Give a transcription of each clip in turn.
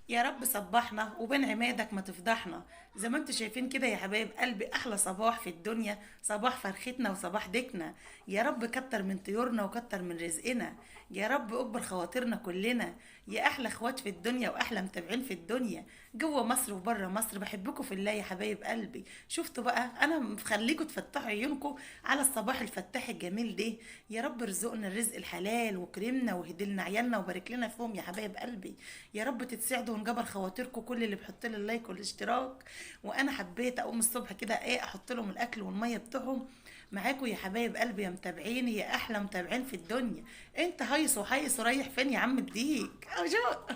يا رب صبحنا وبين عمادك ما تفضحنا. زي ما انتوا شايفين كده يا حبايب قلبي، احلى صباح في الدنيا صباح فرختنا وصباح ديكنا. يا رب كتر من طيورنا وكتر من رزقنا. يا رب اكبر خواطرنا كلنا. يا احلى اخوات في الدنيا واحلى متابعين في الدنيا، جوه مصر وبره مصر، بحبكم في الله يا حبايب قلبي. شفتوا بقى انا مخليكم تفتحوا عيونكم على الصباح الفتاح الجميل ده. يا رب ارزقنا الرزق الحلال وكرمنا وهدلنا عيالنا وبارك لنا فيهم يا حبايب قلبي. يا رب تتسعدوا ونجبر خواطركم كل اللي بيحط لي اللايك والاشتراك. وانا حبيت اقوم الصبح كده احط لهم الاكل والميه بتوعهم معاكم يا حبايب قلبي يا متابعين، يا احلى متابعين في الدنيا. انت هيص وهيص رايح فين يا عم الديك أو شو؟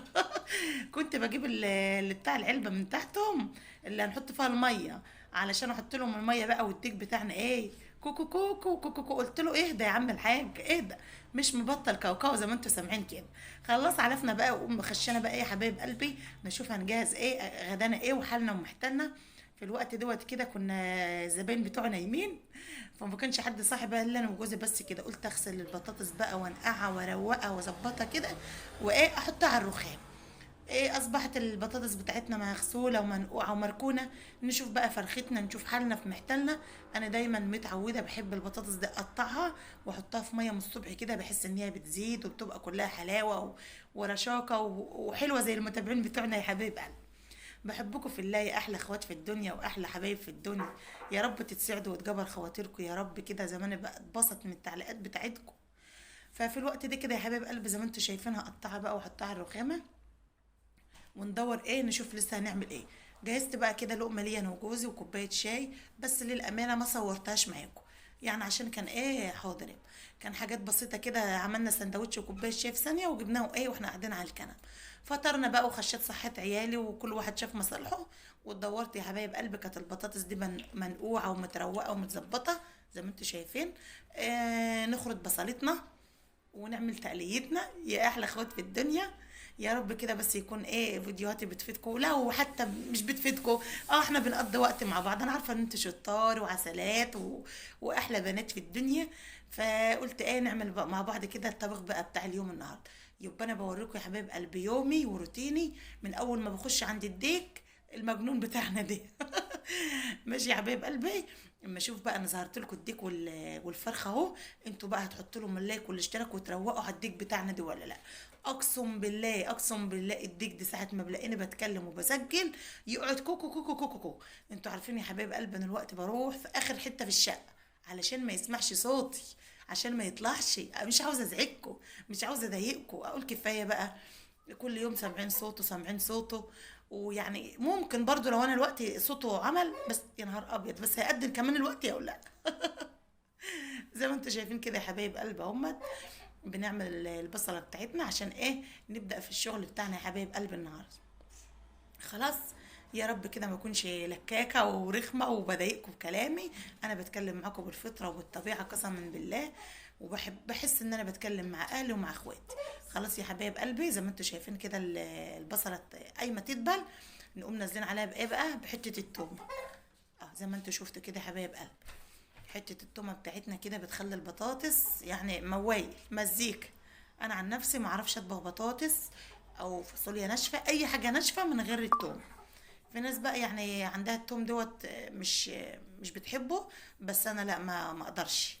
كنت بجيب اللي بتاع العلبه من تحتهم اللي هنحط فيها الميه، علشان احط لهم الميه بقى، والديك بتاعنا كوكو كوكو كوكو كوكو. قلت له اهدى يا عم الحاج اهدى، مش مبطل كاوكاو زي ما انتوا سامعين كده. خلاص عرفنا بقى، وقوم خشنا بقى يا حبايب قلبي نشوف هنجهز غدانا وحالنا ومحتلنا. في الوقت دوت كده كنا الزباين بتوعنا نايمين، فما كانش حد صاحي بقى الا انا وجوزي بس كده. قلت اغسل البطاطس بقى وانقعها واروقها واظبطها كده، احطها على الرخام. اصبحت البطاطس بتاعتنا مغسوله ومنقوعه ومركونه. نشوف بقى فرختنا، نشوف حالنا في محتلنا. انا دايما متعوده بحب البطاطس دي اقطعها واحطها في ميه من الصبح كده، بحس ان هي بتزيد وبتبقى كلها حلاوه ورشاقه وحلوه زي المتابعين بتوعنا يا حبايب قلبي. بحبكم في الله يا احلى اخوات في الدنيا واحلى حبايب في الدنيا. يا رب تتسعدوا وتجبر خواطركم يا رب كده، زمان بقى اتبسط من التعليقات بتاعتكم. ففي الوقت ده كده يا حبايب قلبي زي ما انتوا شايفينها اقطعها بقى واحطها على الرخامه، وندور نشوف لسه هنعمل ايه. جهزت بقى كده لقمه ليا انا وجوزي وكوبايه شاي، بس للامانه ما صورتهاش معاكم يعني عشان كان حاضر كان حاجات بسيطه كده. عملنا سندوتش وكوبايه شاي في ثانيه وجبناه واحنا قاعدين على الكنبه. فطرنا بقى وخشيت صحة عيالي وكل واحد شاف مصالحه. واتدورت يا حبايب قلبي، كانت البطاطس دي منقوعه ومتروقه ومتظبطه زي ما انتوا شايفين. نخرط بصلتنا ونعمل تقليتنا يا احلى اخوات في الدنيا. يا رب كده بس يكون فيديوهاتي بتفيدكم، لا وحتى مش بتفيدكم. احنا بنقضي وقت مع بعض، انا عارفه ان انتوا شطار وعسلات واحلى بنات في الدنيا. فقلت نعمل بقى مع بعض كده الطبخ بقى بتاع اليوم النهارده. يبقى انا بوريكم يا حبايب قلبي يومي وروتيني من اول ما بخش عند الديك المجنون بتاعنا ده. ماشي يا حبايب قلبي. اما اشوف بقى انا ظهرت لكم الديك والفرخه اهو، انتوا بقى هتحطوا لهم اللايك والاشتراك وتروقوا على الديك بتاعنا دي ولا لا؟ اقسم بالله اقسم بالله الديك دي ساعه ما بلاقيني بتكلم وبسجل يقعد كوكو كوكو كوكو كوكو. انتوا عارفين يا حبايب قلبي انا الوقت بروح في اخر حته في الشقه علشان ما يسمعش صوتي، عشان ما يطلعش. مش عاوزه ازعجكم، مش عاوزه اضايقكم، اقول كفايه بقى كل يوم سامعين صوته سامعين صوته. ويعني ممكن برضو لو انا الوقت صوته عمل بس يا نهار ابيض، بس هيقدم كمان الوقت يا لا. زي ما انتم شايفين كده يا حبايب قلب اهمت. بنعمل البصله بتاعتنا عشان نبدا في الشغل بتاعنا يا حبايب قلب النهارده. خلاص. يا رب كده ما اكونش لكاكه ورخمه وبضايقكم بكلامي. انا بتكلم معاكم بالفطره وبالطبيعه قسما بالله، بحس ان انا بتكلم مع اهلي ومع اخواتي. خلاص يا حبايب قلبي زي ما انتم شايفين كده البصله قايمه تدبل. نقوم نازلين عليها بقى بحته التوم. زي ما انتم شفتوا كده يا حبايب قلبي، حته التومه بتاعتنا كده بتخلي البطاطس يعني موال مزيكا. انا عن نفسي ما اعرفش اطبخ بطاطس او فاصوليا ناشفه، اي حاجه ناشفه من غير التوم. في ناس بقى يعني عندها التوم دوت مش بتحبه، بس انا لا ما اقدرش،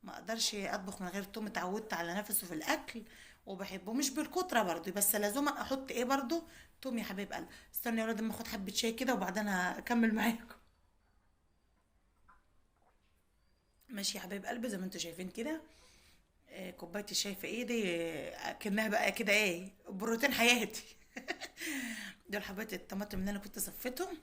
ما اقدرش اطبخ من غير توم. اتعودت على نفسه في الاكل وبحبه مش بالكتره برضو، بس لازم احط برضو توم يا حبيب قلبي. استنى يا ولاد اما اخد حبه شاي كده وبعدين اكمل معاكم. ماشي يا حبايب قلبي زي ما انتوا شايفين كده. كوبايه الشاي في ايدي، كأنها بقى كده بروتين حياتي. دول حبايه الطماطم اللي انا كنت صفيتهم.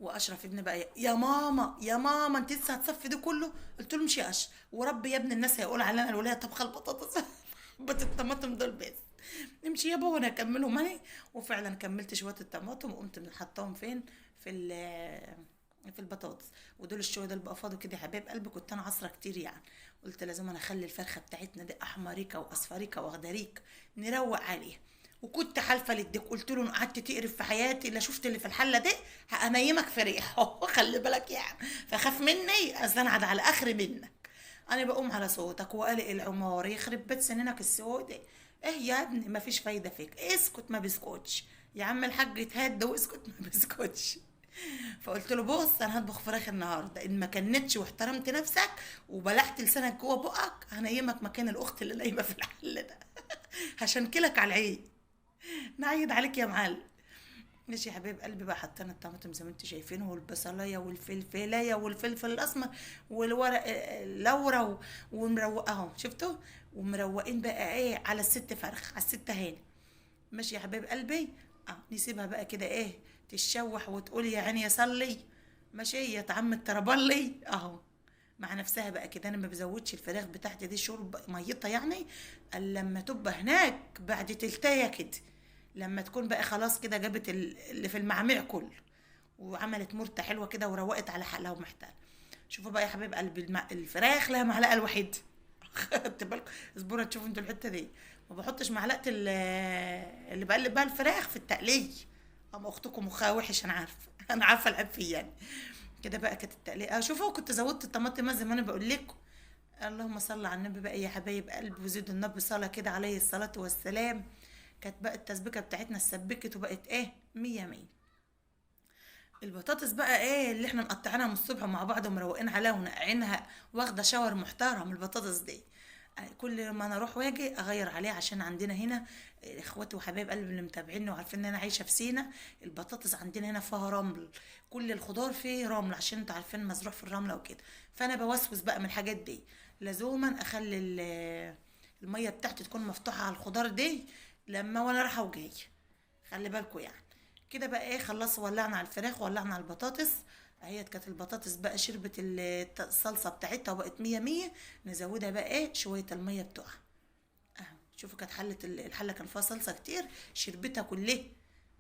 واشرف ابني بقى يا ماما يا ماما انت لسه هتصفي ده كله؟ قلت له مش يا ورب يا ابن الناس هيقول علينا الولايه طبخه البطاطس. حبات الطماطم دول بس. نمشي يابا وانا اكملهم انا. وفعلا كملت شويه الطماطم وقمت حطاهم فين؟ في في البطاطس. ودول الشويه دول بقى فاضوا كده يا حبايب قلبي، كنت انا عصره كتير يعني. قلت لازم انا اخلي الفرخه بتاعتنا دي احمريكه واصفريكه واخضريكه نروق عليها. وكنت حالفه للديك قلت له إن قعدت تقرف في حياتي لا شفت اللي في الحله دي هنيمك في ريحه. خلي بالك يعني، فخاف مني استنعد على اخر منك. انا بقوم على صوتك وقلق العمار يخرب بيت سنينك السوداء. يا ابني ما فيش فايده فيك، اسكت ما بسكتش. يا عم الحاج اتهدى واسكت، ما بيسكتش. فقلت له بص انا هطبخ فراخ النهارده، ان ما كنتش واحترمت نفسك وبلعت لسانك جوه بقك هنيمك مكان الاخت اللي نايمه في الحل ده. هشنكلك على العين. نعيد عليك يا معلم. ماشي يا حبيب قلبي، بقى حطينا الطماطم زي ما انتوا شايفينه، والبصلايه والفلفلايه والفلفل الاسمر والورق اللورا ومروقاهم شفتوا، ومروقين بقى ايه على الست فرخ، على الست هاني. ماشي يا حبيب قلبي. اه نسيبها بقى كده ايه تتشوح وتقول يا عيني يا صلي. ماشي يا طعم التربلي اهو. مع نفسها بقى كده، انا ما بزودش الفراخ بتاعتي دي شرب ميتها يعني الا لما تبقى هناك بعد تلتايه كده، لما تكون بقى خلاص كده جابت اللي في المعميع كله، وعملت مرته حلوه كده وروقت على حالها ومحتاجه. شوفوا بقى يا حبيب قلبي الفراخ لها معلقه الوحيده. خدت بالكم؟ اصبروا تشوفوا انتوا الحته دي. ما بحطش معلقه اللي بقلب بها الفراخ في التقليه. اما اختكم مخها وحش انا عارفه. انا عارفه العيب فيه يعني. كده بقى كانت التقليه شوفوا كنت زودت الطماطم زي ما انا بقول لكم. اللهم صل على النبي بقى يا حبايب قلبي، وزيد النبي صلاه كده عليه الصلاه والسلام. كانت بقى التسبيكه بتاعتنا اتسبكت وبقت ايه مية مية. البطاطس بقى ايه اللي احنا مقطعينها من الصبح مع بعض ومروقين عليها ونقعينها، واخده شاور محترم البطاطس دي. كل ما انا اروح واجي اغير عليها، عشان عندنا هنا اخواتي وحبايب قلبي اللي متابعيني وعارفين ان انا عايشه في سينا. البطاطس عندنا هنا فيها رمل، كل الخضار فيه رمل عشان انتوا عارفين مزروع في الرمله وكده. فانا بوسوس بقى من الحاجات دي، لزوما اخلي الميه بتاعتي تكون مفتوحه على الخضار دي لما وانا رايحه وجايه. خلي بالكوا يعني. كده بقى ايه خلصوا، ولعنا على الفراخ ولعنا على البطاطس. اهي كانت البطاطس بقى شربت الصلصه بتاعتها وبقت مية مية. نزودها بقى ايه شويه الميه بتوعها. اهو شوفوا كانت الحله كان فيها صلصه كتير، شربتها كلها.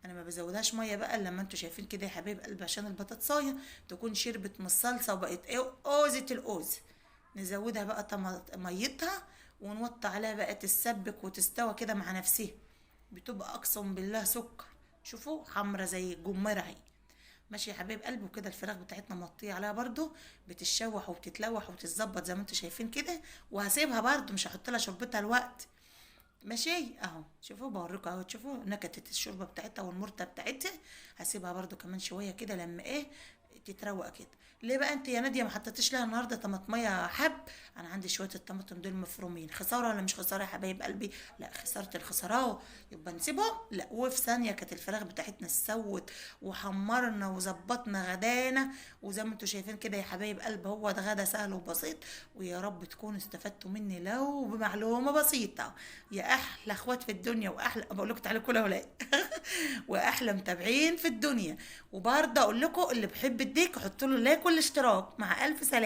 انا ما بزودهاش ميه بقى لما انتوا شايفين كده يا حبايب قلبي، عشان البطاطسايه تكون شربت من الصلصه وبقت ايه اوزه الاوز. نزودها بقى ميتها، ونوطي عليها بقى تتسبك وتستوى كده مع نفسها. بتبقى اقسم بالله سكر. شوفوا حمرة زي الجمرة اهي. ماشي يا حبايب قلبي، وكده الفراخ بتاعتنا مغطيه عليها برضو، بتتشوح وبتتلوح وتتظبط زي ما انتوا شايفين كده. وهسيبها برضو مش هحط لها شربتها الوقت. ماشي اهو شوفوا بوريكم اهو، تشوفوا نكتت الشوربه بتاعتها والمرته بتاعتها. هسيبها برضو كمان شويه كده لما ايه تتروق كده. ليه بقى انت يا ناديه ما حطيتيش لها النهارده طماطميه حب؟ انا عندي شويه الطماطم دول مفرومين، خساره ولا مش خساره يا حبايب قلبي؟ لا خساره الخساره. يبقى نسيبهم؟ لا. وفي ثانيه كانت الفراخ بتاعتنا استوت وحمرنا وظبطنا غدانا. وزي ما انتوا شايفين كده يا حبايب قلب، هو ده غدا سهل وبسيط. ويا رب تكونوا استفدتوا مني لو بمعلومه بسيطه. يا احلى اخوات في الدنيا، واحلى بقول لكم تعالوا كلوا ولا واحلى متابعين في الدنيا. وبرضه اقول لكم اللي بحب الديك حطوا له لايك والاشتراك. مع الف سلامه.